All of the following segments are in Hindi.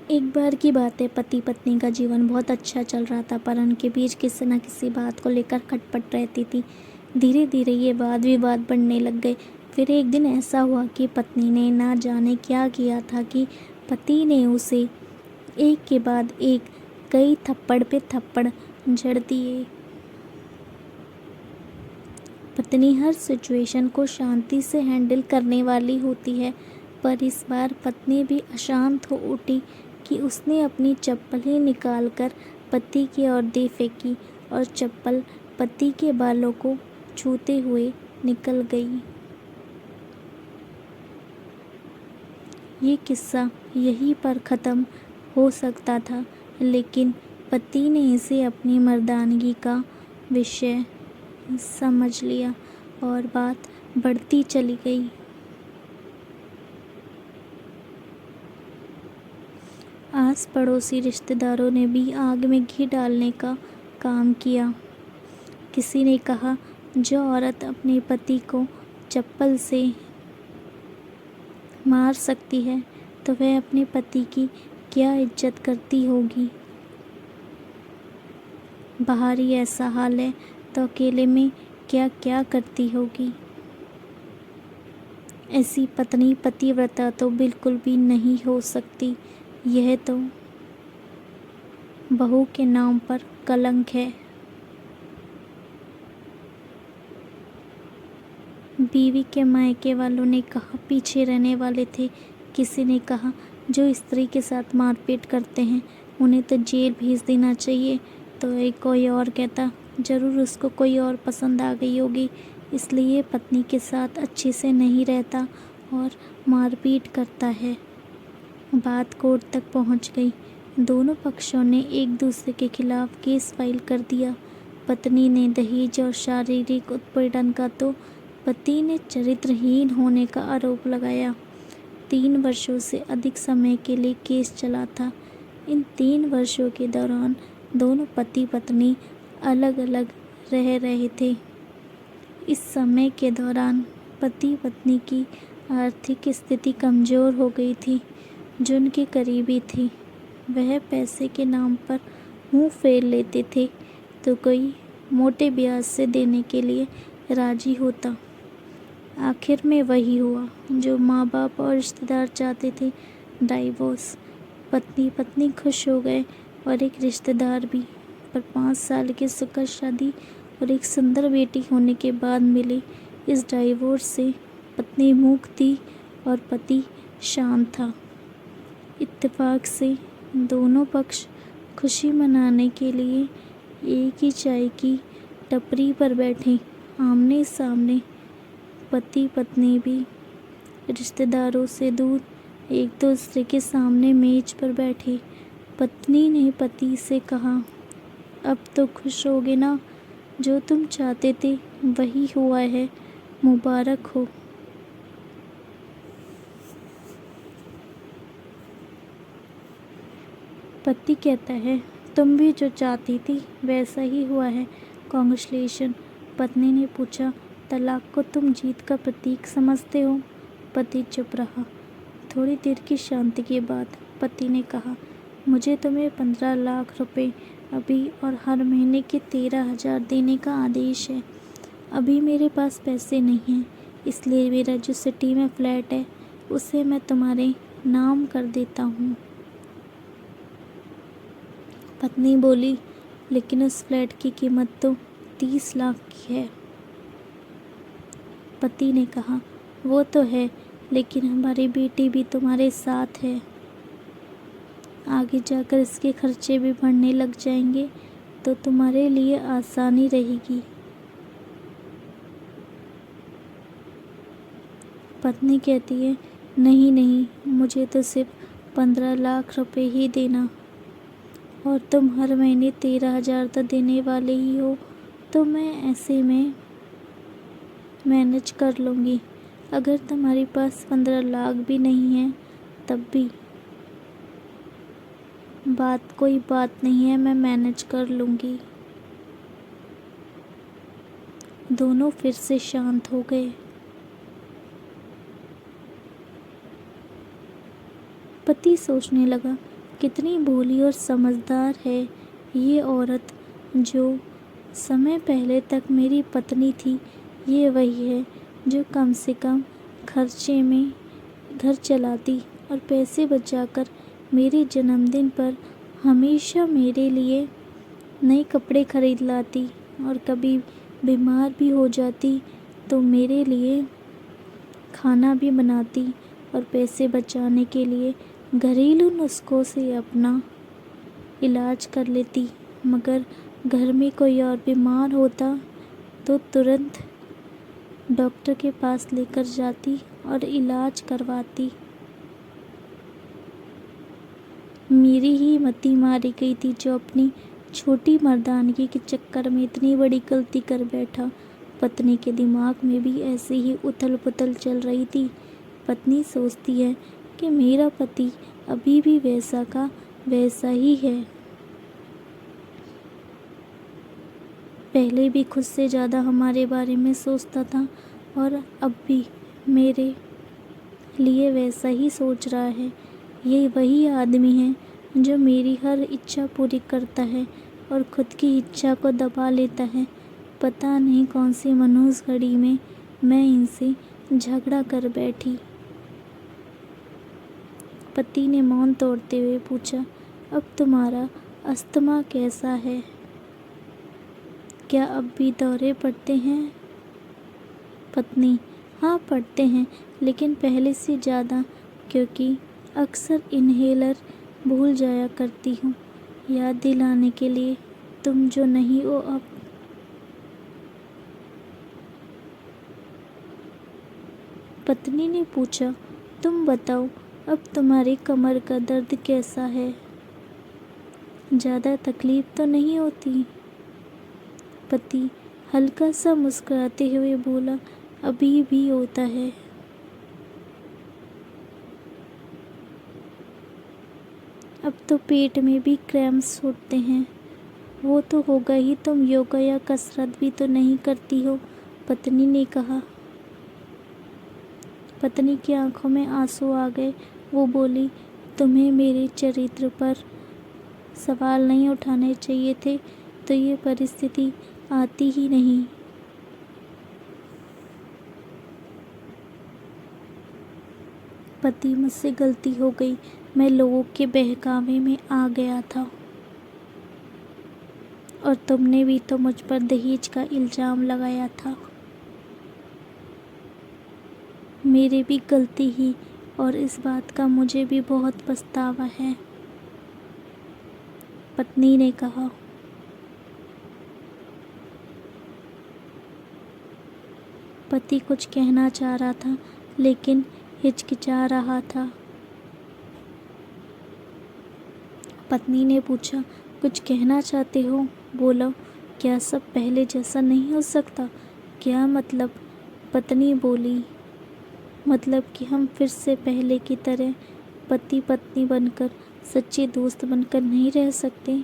एक बार की बात है, पति पत्नी का जीवन बहुत अच्छा चल रहा था, पर उनके बीच किसी न किसी बात को लेकर खटपट रहती थी। धीरे धीरे ये वाद विवाद बढ़ने लग गए। फिर एक दिन ऐसा हुआ कि पत्नी ने ना जाने क्या किया था कि पति ने उसे एक के बाद एक कई थप्पड़ पे थप्पड़ जड़ दिए। पत्नी हर सिचुएशन को शांति से हैंडल करने वाली होती है, पर इस बार पत्नी भी अशांत हो उठी कि उसने अपनी चप्पल ही निकालकर पति की ओर दे फेंकी और चप्पल पति के बालों को छूते हुए निकल गई। ये किस्सा यहीं पर ख़त्म हो सकता था, लेकिन पति ने इसे अपनी मर्दानगी का विषय समझ लिया और बात बढ़ती चली गई। आस पड़ोसी रिश्तेदारों ने भी आग में घी डालने का काम किया। किसी ने कहा, जो औरत अपने पति को चप्पल से मार सकती है तो वह अपने पति की क्या इज्जत करती होगी। बाहर ही ऐसा हाल है तो अकेले में क्या क्या करती होगी। ऐसी पत्नी पतिव्रता तो बिल्कुल भी नहीं हो सकती। यह तो बहू के नाम पर कलंक है। बीवी के मायके वालों ने कहा पीछे रहने वाले थे। किसी ने कहा, जो स्त्री के साथ मारपीट करते हैं उन्हें तो जेल भेज देना चाहिए। तो एक कोई और कहता, ज़रूर उसको कोई और पसंद आ गई होगी, इसलिए पत्नी के साथ अच्छे से नहीं रहता और मारपीट करता है। बात कोर्ट तक पहुंच गई। दोनों पक्षों ने एक दूसरे के खिलाफ केस फाइल कर दिया। पत्नी ने दहेज और शारीरिक उत्पीड़न का तो पति ने चरित्रहीन होने का आरोप लगाया। 3 वर्षों से अधिक समय के लिए केस चला था। इन 3 वर्षों के दौरान दोनों पति पत्नी अलग अलग रह रहे थे। इस समय के दौरान पति पत्नी की आर्थिक स्थिति कमज़ोर हो गई थी। जो उनके करीबी थी वह पैसे के नाम पर मुंह फेर लेते थे तो कोई मोटे ब्याज से देने के लिए राजी होता। आखिर में वही हुआ जो माँ बाप और रिश्तेदार चाहते थे, डाइवोर्स। पत्नी पत्नी खुश हो गए और एक रिश्तेदार भी, पर 5 साल की सुखद शादी और एक सुंदर बेटी होने के बाद मिले इस डाइवोर्स से पत्नी मूक थी और पति शांत था। इत्तेफाक से दोनों पक्ष खुशी मनाने के लिए एक ही चाय की टपरी पर बैठे आमने सामने। पति पत्नी भी रिश्तेदारों से दूर एक दूसरे के सामने मेज पर बैठे। पत्नी ने पति से कहा, अब तो खुश होगे ना, जो तुम चाहते थे वही हुआ है, मुबारक हो। पति कहता है, तुम भी जो चाहती थी वैसा ही हुआ है, कॉन्ग्रेचुलेशन। पत्नी ने पूछा, तलाक को तुम जीत का प्रतीक समझते हो? पति चुप रहा। थोड़ी देर की शांति के बाद पति ने कहा, मुझे तुम्हें 15 लाख रुपए अभी और हर महीने के 13,000 देने का आदेश है। अभी मेरे पास पैसे नहीं हैं, इसलिए मेरा जो सिटी में फ्लैट है उसे मैं तुम्हारे नाम कर देता हूँ। पत्नी बोली, लेकिन उस फ्लैट की कीमत तो 30 लाख की है। पति ने कहा, वो तो है, लेकिन हमारी बेटी भी तुम्हारे साथ है। आगे जाकर इसके खर्चे भी बढ़ने लग जाएंगे तो तुम्हारे लिए आसानी रहेगी। पत्नी कहती है, नहीं नहीं, मुझे तो सिर्फ 15 लाख रुपए ही देना, और तुम हर महीने 13,000 तो देने वाले ही हो, तो मैं ऐसे में मैनेज कर लूँगी। अगर तुम्हारे पास 15 लाख भी नहीं है तब भी कोई बात नहीं है, मैं मैनेज कर लूँगी। दोनों फिर से शांत हो गए। पति सोचने लगा, कितनी भोली और समझदार है ये औरत। जो समय पहले तक मेरी पत्नी थी, ये वही है जो कम से कम खर्चे में घर चलाती और पैसे बचाकर मेरे जन्मदिन पर हमेशा मेरे लिए नए कपड़े खरीद लाती, और कभी बीमार भी हो जाती तो मेरे लिए खाना भी बनाती और पैसे बचाने के लिए घरेलू नुस्खों से अपना इलाज कर लेती। मगर घर में कोई और बीमार होता तो तुरंत डॉक्टर के पास लेकर जाती और इलाज करवाती। मेरी ही मती मारी गई थी जो अपनी छोटी मर्दानगी के चक्कर में इतनी बड़ी गलती कर बैठा। पत्नी के दिमाग में भी ऐसे ही उथल पुथल चल रही थी। पत्नी सोचती है कि मेरा पति अभी भी वैसा का वैसा ही है, पहले भी खुद से ज़्यादा हमारे बारे में सोचता था और अब भी मेरे लिए वैसा ही सोच रहा है। ये वही आदमी है जो मेरी हर इच्छा पूरी करता है और खुद की इच्छा को दबा लेता है। पता नहीं कौन सी मनहूस घड़ी में मैं इनसे झगड़ा कर बैठी। पति ने मौन तोड़ते हुए पूछा, अब तुम्हारा अस्थमा कैसा है? क्या अब भी दौरे पड़ते हैं? पत्नी, हाँ पड़ते हैं, लेकिन पहले से ज़्यादा, क्योंकि अक्सर इन्हेलर भूल जाया करती हूँ याद दिलाने के लिए। तुम जो नहीं हो अब। पत्नी ने पूछा, तुम बताओ अब तुम्हारी कमर का दर्द कैसा है? ज़्यादा तकलीफ तो नहीं होती? पति हल्का सा मुस्कुराते हुए बोला, अभी भी होता है। अब तो पेट में भी क्रैम्प्स होते हैं। वो तो होगा ही, तुम योगा या कसरत भी तो नहीं करती हो, पत्नी ने कहा। पत्नी की आंखों में आंसू आ गए। वो बोली, तुम्हें मेरे चरित्र पर सवाल नहीं उठाने चाहिए थे तो ये परिस्थिति आती ही नहीं। पति, मुझसे गलती हो गई, मैं लोगों के बहकावे में आ गया था, और तुमने भी तो मुझ पर दहेज का इल्ज़ाम लगाया था। मेरी भी गलती ही, और इस बात का मुझे भी बहुत पछतावा है, पत्नी ने कहा। पति कुछ कहना चाह रहा था लेकिन हिचकिचा रहा था। पत्नी ने पूछा, कुछ कहना चाहते हो? बोलो, क्या सब पहले जैसा नहीं हो सकता? क्या मतलब? पत्नी बोली, मतलब कि हम फिर से पहले की तरह पति पत्नी बनकर, सच्चे दोस्त बनकर नहीं रह सकते?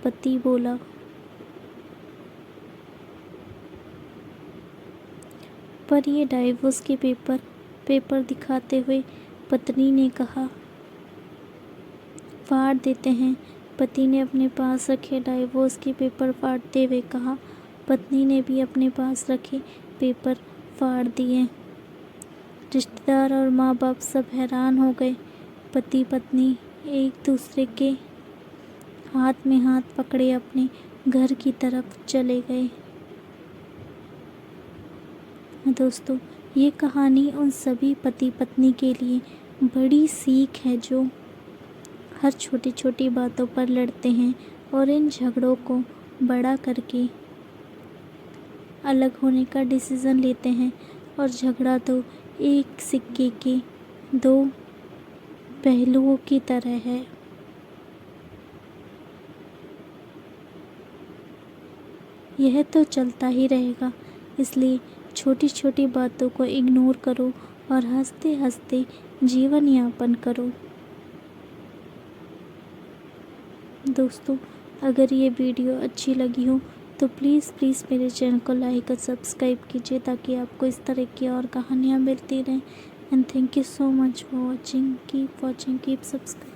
पति बोला। पर ये डाइवोर्स के पेपर दिखाते हुए पत्नी ने कहा। फाड़ देते हैं, पति ने अपने पास रखे डाइवोर्स के पेपर फाड़ते हुए कहा। पत्नी ने भी अपने पास रखे पेपर फाड़ दिए। रिश्तेदार और माँ बाप सब हैरान हो गए। पति पत्नी एक दूसरे के हाथ में हाथ पकड़े अपने घर की तरफ चले गए। दोस्तों, ये कहानी उन सभी पति पत्नी के लिए बड़ी सीख है जो हर छोटी छोटी बातों पर लड़ते हैं और इन झगड़ों को बड़ा करके अलग होने का डिसीज़न लेते हैं। और झगड़ा तो एक सिक्के के दो पहलुओं की तरह है। यह तो चलता ही रहेगा, इसलिए छोटी छोटी बातों को इग्नोर करो और हंसते हंसते जीवन यापन करो। दोस्तों, अगर ये वीडियो अच्छी लगी हो तो प्लीज़ मेरे चैनल को लाइक और सब्सक्राइब कीजिए ताकि आपको इस तरह की और कहानियाँ मिलती रहें। And thank you so much for watching. Keep watching, keep subscribe.